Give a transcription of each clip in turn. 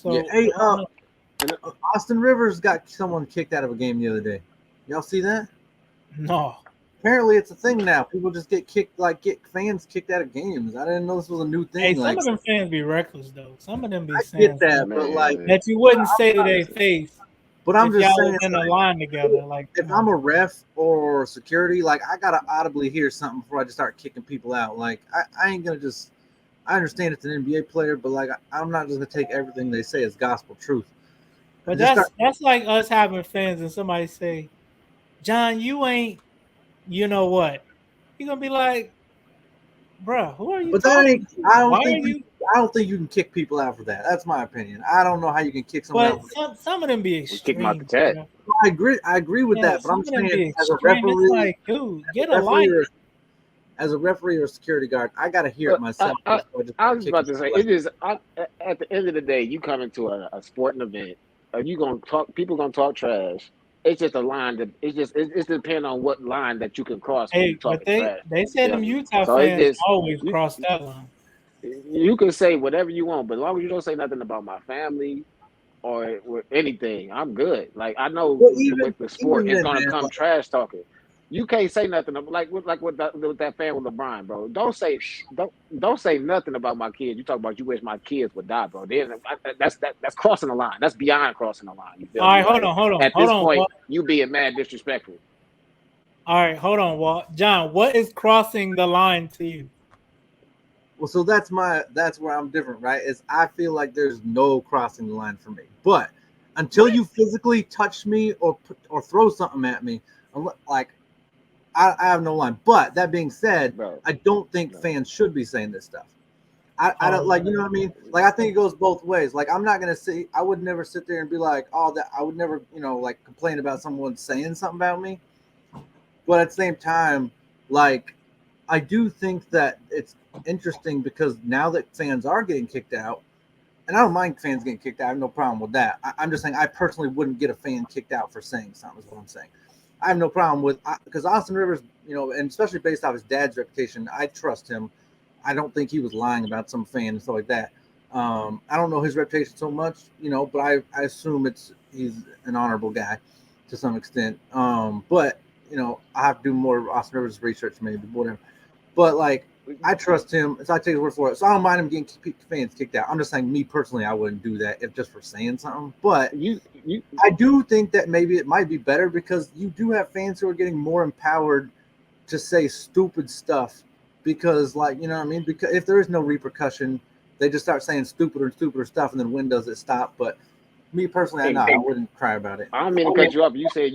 So Hey, Austin Rivers got someone kicked out of a game the other day. Y'all see that? No. Apparently, it's a thing now. People just get fans kicked out of games. I didn't know this was a new thing. Hey, some of them fans be reckless though. Some of them be I saying get that, but that you wouldn't say to their face. But I'm if just y'all saying, was in a line together, like if I'm a ref or security, like I gotta audibly hear something before I just start kicking people out. Like I ain't gonna just. I understand it's an NBA player, but like I'm not just gonna take everything they say as gospel truth. But that's like us having fans and somebody say, "John, you ain't, you know what?" You're gonna be like, "Bruh, who are you but that ain't. talking to? I don't Why think. are you?" I don't think you can kick people out for that. That's my opinion. I don't know how you can kick someone But out. some of them be extreme. I agree with that. But some I'm of them saying, be as a extreme. referee, It's like, dude, get a light. As a referee or security guard, I gotta hear it myself. I was about to say, it is at the end of the day, you come into a sporting event, you gonna talk. People gonna talk trash. It's just a line that it's depending on what line that you can cross when you Hey, but talking trash. they said them Utah So it fans just always cross that line. you can say whatever you want, but as long as you don't say nothing about my family or anything, I'm good. Like I know with the sport, it's gonna come trash talking. You can't say nothing like with that fan with LeBron, bro. Don't say nothing about my kids. You talk about you wish my kids would die, bro. That's crossing the line. That's beyond crossing the line. You feel All me? right, hold on. At this point, you being mad disrespectful. All right, hold on, Walt. John, what is crossing the line to you? Well, so that's where I'm different, right? Is I feel like there's no crossing the line for me. But until you physically touch me or throw something at me, like I have no line. But that being said, I don't think fans should be saying this stuff. I don't like, you know what I mean? Like I think it goes both ways. Like I'm not gonna say, I would never sit there and be like, oh, that I would never, like complain about someone saying something about me. But at the same time, like I do think that it's interesting because now that fans are getting kicked out, and I don't mind fans getting kicked out. I have no problem with that. I'm just saying I personally wouldn't get a fan kicked out for saying something. Is what I'm saying. I have no problem with because Austin Rivers, and especially based off his dad's reputation, I trust him. I don't think he was lying about some fan and stuff like that. I don't know his reputation so much, but I assume he's an honorable guy to some extent. But I have to do more Austin Rivers research maybe, whatever. But like I trust him, so I take his word for it. So I don't mind him getting fans kicked out. I'm just saying, me personally, I wouldn't do that if just for saying something. But I do think that maybe it might be better because you do have fans who are getting more empowered to say stupid stuff because, like, you know what I mean? Because if there is no repercussion, they just start saying stupider and stupider stuff, and then when does it stop? But me personally, I wouldn't cry about it. I don't mean to cut you off. You said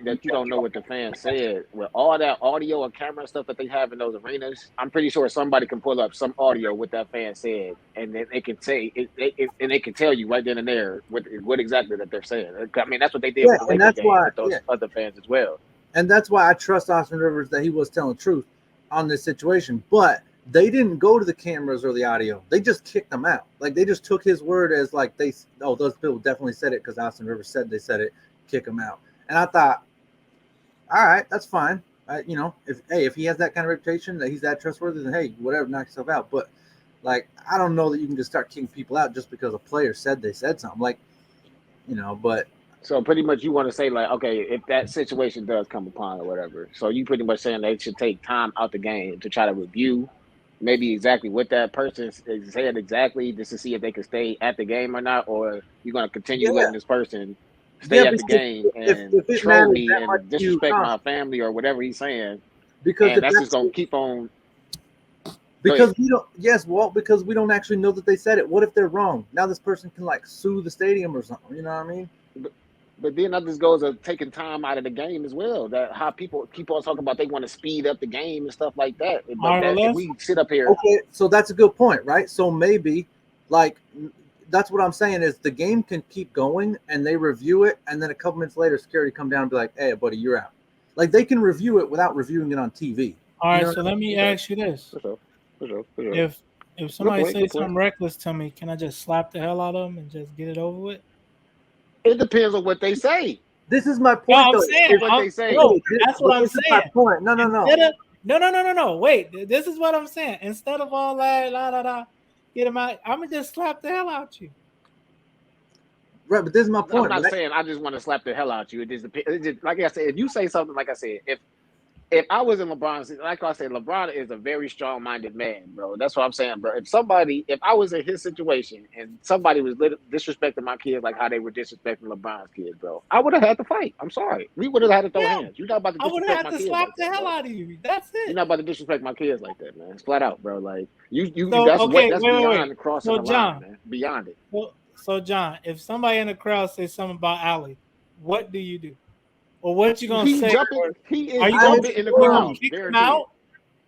that you don't know what the fans said. With all that audio and camera stuff that they have in those arenas, I'm pretty sure somebody can pull up some audio what that fan said, and then they can say and they can tell you right then and there what exactly that they're saying. I mean, that's what they did with the Lakers game with those other fans as well. And that's why I trust Austin Rivers that he was telling the truth on this situation, but they didn't go to the cameras or the audio. They just kicked them out. Like they just took his word as like those people definitely said it because Austin Rivers said they said it. Kick him out. And I thought, all right, that's fine. If he has that kind of reputation that he's that trustworthy, then hey, whatever, knock yourself out. But like, I don't know that you can just start kicking people out just because a player said they said something. Like, but. So pretty much you want to say like, okay, if that situation does come upon or whatever, so you pretty much saying they should take time out the game to try to review maybe exactly what that person said exactly just to see if they can stay at the game or not, or you're going to continue letting this person stay at the game and troll me and disrespect my family or whatever he's saying, and that's just going to keep on. Because we don't, Walt, because we don't actually know that they said it. What if they're wrong? Now this person can like sue the stadium or something. You know what I mean? But then that just goes to taking time out of the game as well. That how people keep on talking about they want to speed up the game and stuff like that. But if we sit up here, okay, so that's a good point, right? So maybe, like, that's what I'm saying is the game can keep going and they review it, and then a couple minutes later, security come down and be like, "Hey, buddy, you're out." Like they can review it without reviewing it on TV. All right, so let me ask you this: for sure. If somebody says something reckless to me, can I just slap the hell out of them and just get it over with? It depends on what they say. This is my point. No, I'm saying what they say. No, that's what I'm saying. My point. No. No. Wait, this is what I'm saying. Instead of all that, get him out. I'm gonna just slap the hell out you. Right, but this is my point. I'm not right? saying I just want to slap the hell out of you. It just like I said, if you say something like I said, if I was in LeBron's, like I said, LeBron is a very strong-minded man, bro. That's what I'm saying, bro. If I was in his situation and somebody was disrespecting my kids like how they were disrespecting LeBron's kids, bro, I would have had to fight. I'm sorry. We would have had to throw hands. You're not about to I would disrespect have my to kids slap like the that, hell bro. out of you. That's it. You're not about to disrespect my kids like that, man. It's flat out, bro. Like So, that's okay, that's beyond crossing the line, man. Beyond it. So John, if somebody in the crowd says something about Ali, what do you do? Or what you gonna say? He is Are you jumping in the crowd. Kick him out?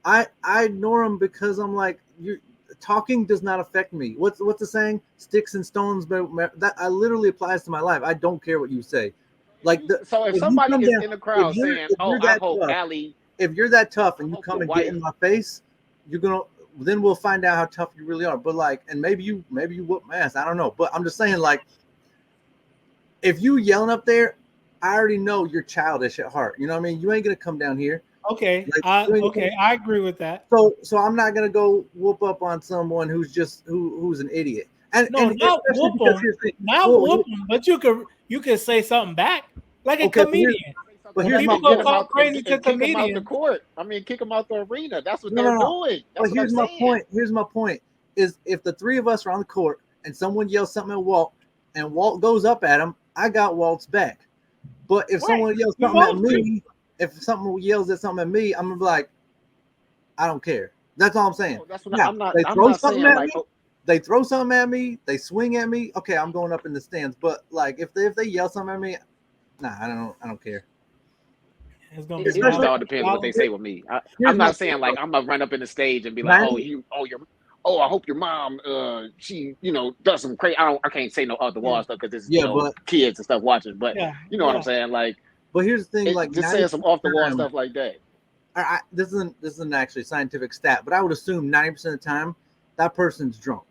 I ignore him because I'm like, talking does not affect me. What's the saying? Sticks and stones, but that literally applies to my life. I don't care what you say. Like so if somebody is in the crowd saying, "Oh, I hope Ali," if you're that tough and you come and get in my face, then we'll find out how tough you really are. But like, and maybe you whoop my ass. I don't know. But I'm just saying, like, if you yelling up there, I already know you're childish at heart. You know what I mean? You ain't gonna come down here. Okay. I agree with that. So I'm not gonna go whoop up on someone who's an idiot. And not whoop them, but you could say something back like a comedian. But here's people gonna talk crazy to comedians. Kick him out the court. I mean, kick him out the arena. That's what they're doing. That's but here's my point. Here's my point: is if the three of us are on the court and someone yells something at Walt, and Walt goes up at him, I got Walt's back. But if someone yells something at me, if someone yells at something at me, I'm gonna be like, I don't care. That's all I'm saying. That's what I'm not. I'm not saying like. They throw something at me, they swing at me. Okay, I'm going up in the stands. But like, if they yell something at me, nah, I don't care. It all depends what they say with me. I'm not saying like I'm gonna run up in the stage and be like, I hope your mom, she, does some crazy. I can't say no other wall stuff because this is kids and stuff watching. But you know what I'm saying, like. But here's the thing, like just saying some off the wall stuff like that. This isn't actually a scientific stat, but I would assume 90% of the time that person's drunk.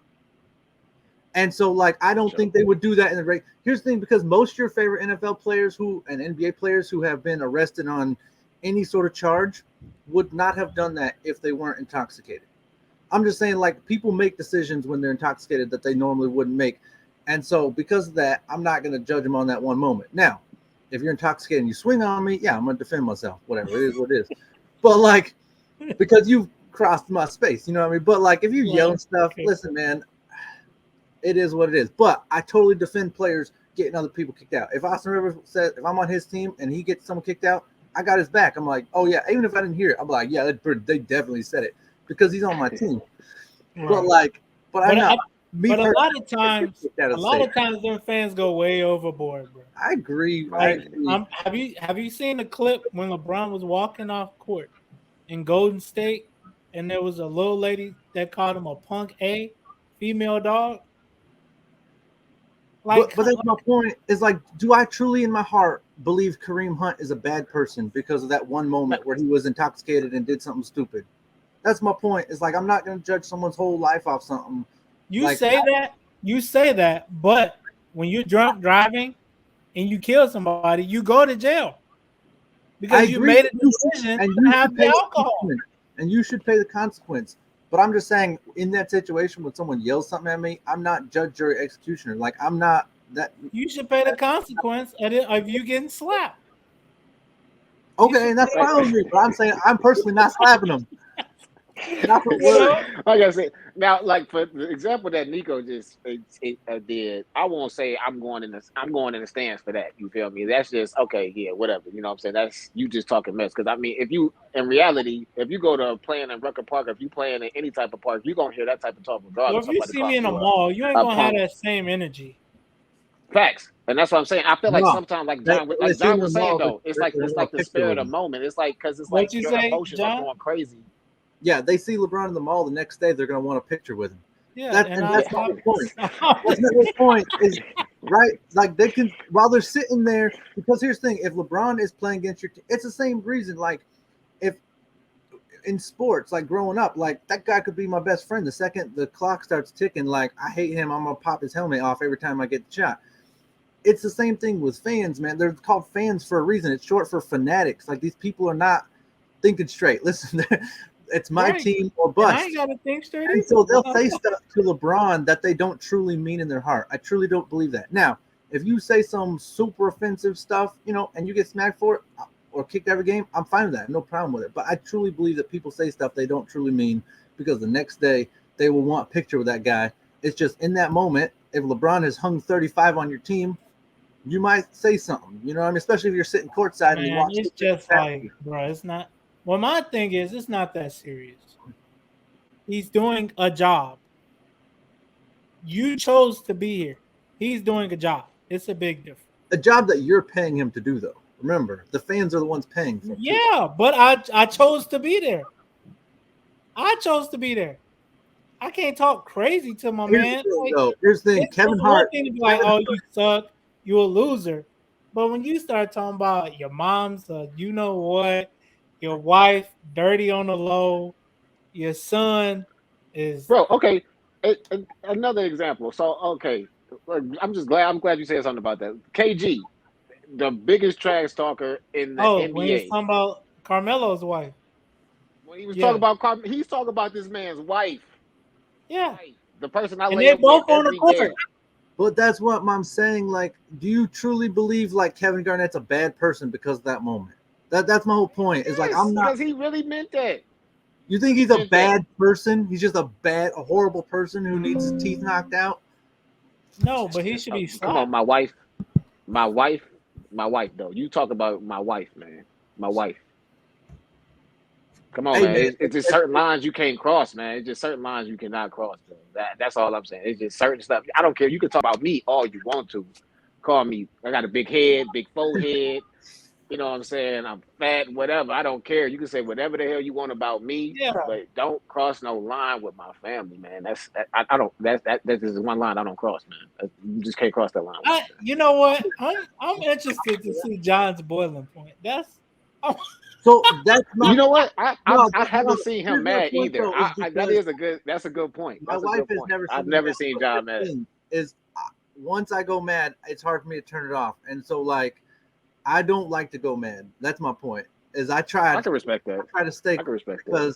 And so, like, I don't think they would do that in the race. Here's the thing, because most of your favorite NFL players and NBA players who have been arrested on any sort of charge would not have done that if they weren't intoxicated. I'm just saying, like, people make decisions when they're intoxicated that they normally wouldn't make. And so because of that, I'm not going to judge them on that one moment. Now, if you're intoxicated and you swing on me, yeah, I'm going to defend myself. Whatever, it is what it is. But, like, because you've crossed my space, you know what I mean? But, like, if you yell and stuff, listen, man, it is what it is. But I totally defend players getting other people kicked out. If Austin Rivers said, if I'm on his team and he gets someone kicked out, I got his back. I'm like, oh, yeah, even if I didn't hear it, I'm like, yeah, they definitely said it because he's on my team. Right. But a lot of times them fans go way overboard, bro. I agree. Have you seen the clip when LeBron was walking off court in Golden State and there was a little lady that called him a punk female dog? Like, but that's my point. Is like, do I truly in my heart believe Kareem Hunt is a bad person because of that one moment where he was intoxicated and did something stupid? That's my point. It's like, I'm not going to judge someone's whole life off something. You say that, but when you're drunk driving and you kill somebody, you go to jail because you made a decision to have the alcohol. And you should pay the consequence. But I'm just saying, in that situation, when someone yells something at me, I'm not judge, jury, executioner. Like, I'm not that. You should pay the consequence of you getting slapped. Okay, and that's fine with me. But I'm saying I'm personally not slapping them. Not for words. Like I said, now, like for the example that Nico just did, I won't say I'm going in the stands for that. You feel me? That's just okay. Yeah, whatever. You know what I'm saying? That's you just talking mess. Because I mean, if you go to playing in Rucker Park, if you playing in any type of park, you're gonna hear that type of talk regardless. Well, if you see me in a mall, you ain't gonna have that same energy. Facts, and that's what I'm saying. I feel like sometimes, like John was saying, though, it's like the spirit of the moment. It's like because it's like your emotions are going crazy. Yeah, they see LeBron in the mall the next day, they're going to want a picture with him. Yeah, that's my point. That's my point is, right, like they can, while they're sitting there, because here's the thing, if LeBron is playing against your team, it's the same reason, like, if in sports, like growing up, like that guy could be my best friend. The second the clock starts ticking, like I hate him, I'm going to pop his helmet off every time I get the shot. It's the same thing with fans, man. They're called fans for a reason. It's short for fanatics. Like these people are not thinking straight. Listen, it's my team or bust. I ain't gotta think straight. And so they'll say stuff to LeBron that they don't truly mean in their heart. I truly don't believe that. Now, If you say some super offensive stuff, and you get smacked for it or kicked every game, I'm fine with that. No problem with it. But I truly believe that people say stuff they don't truly mean because the next day they will want a picture with that guy. It's just in that moment, if LeBron has hung 35 on your team, you might say something, you know what I mean? Especially if you're sitting courtside and you watch. It's just like, bro, it's not. Well, my thing is, it's not that serious. He's doing a job. You chose to be here. He's doing a job. It's a big difference. A job that you're paying him to do, though. Remember, the fans are the ones paying for it. Yeah, but I chose to be there. I chose to be there. I can't talk crazy to my man. Here's the thing, Kevin Hart. Like, oh, you suck. You a loser. But when you start talking about your mom's, you know what, your wife dirty on the low, your son is bro. Okay, another example. So okay, I'm glad you said something about that. KG, the biggest trash talker in the NBA. When he's talking about Carmelo's wife. When he was talking about he's talking about this man's wife. Yeah, the person I and they both on the court. Day. But that's what I'm saying. Like, do you truly believe like Kevin Garnett's a bad person because of that moment? That's my whole point. Is like I'm not because he really meant that. You think he's a bad person? He's just a horrible person who needs his teeth knocked out? No, but he should be stopped. Come on, my wife, though. You talk about my wife, man. My wife. Come on, man. It's just certain lines you can't cross, man. It's just certain lines you cannot cross, bro. That's all I'm saying. It's just certain stuff. I don't care. You can talk about me all you want to. Call me. I got a big head, big forehead. You know what I'm saying? I'm fat, whatever. I don't care. You can say whatever the hell you want about me, but don't cross no line with my family, man. I don't. That is one line I don't cross, man. You just can't cross that line. You know what? I'm interested to see John's boiling point. So that's not, you know what? I haven't seen him mad either. That's a good point. My wife has never seen I've never seen John mad. Is once I go mad, it's hard for me to turn it off. And so like I don't like to go mad. That's my point. Is I can respect that. I try to stay. I can respect because